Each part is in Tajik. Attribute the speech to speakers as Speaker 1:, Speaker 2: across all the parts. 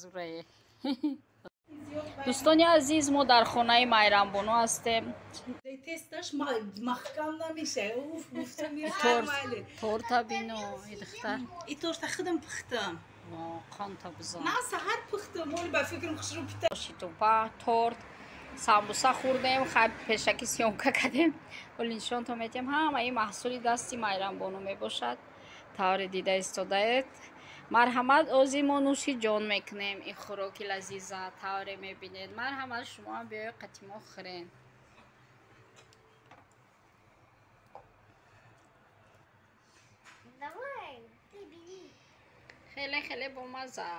Speaker 1: зуре. دوستان عزیز ما در خانه مهرم‌بانو هستیم.
Speaker 2: تستش محکم نمیشه. اوف گفتم
Speaker 1: تورت بینو دختر.
Speaker 2: این تورت خودم پختم.
Speaker 1: قان تا بزن.
Speaker 2: نه سحر پختم. ولی با فکرم خوش رو پختم.
Speaker 1: شیتوپا تورت سامبوسا خوردیم. خب پیشکی سیامکا کردیم. ولی نشون تو میتیم هم این محصولی دستی مهرم‌بانو میباشد. طور دیده استودایت. مرحمت اوزی ما نوشی جان میکنیم. این خوراکی لذیذه طوری میبینید. مرحمت شما بیای قطیما خورین. خیلی خیلی بامزه.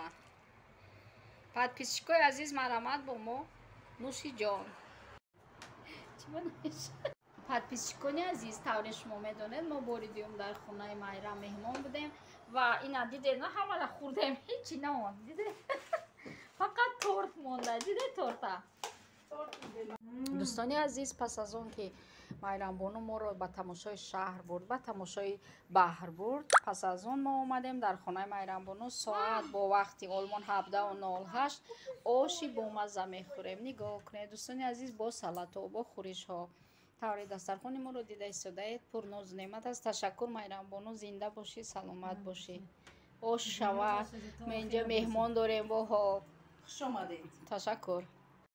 Speaker 1: подписчикои азиз марҳамат бо мо нӯши ҷон. подписчикони азиз тавре шумо медонед мо бори дуюм дар хонаи майрам меҳмон будем ва ина дидед на ҳамаро хурдем ҳечи намонд дидед фақат торт монда дидед торта. дӯстони азиз пас аз он ки майрамбону моро ба тамошои шаҳр бурд ба тамошои баҳр бурд пас аз он мо омадем дар хонаи майрамбону соат бо вақти олмон 17:08 оши бомазза мехӯрем. нигоҳ кунед дӯстони азиз бо салато бо хӯришҳо таври дастархони моро дида истодаед пурнозу неъмат аст. ташаккур майрамбону зинда бошӣ саломат бошӣ. ош шава мо инҷо меҳмон дорем боҳо.
Speaker 2: خوش آمدید.
Speaker 1: ташаккур.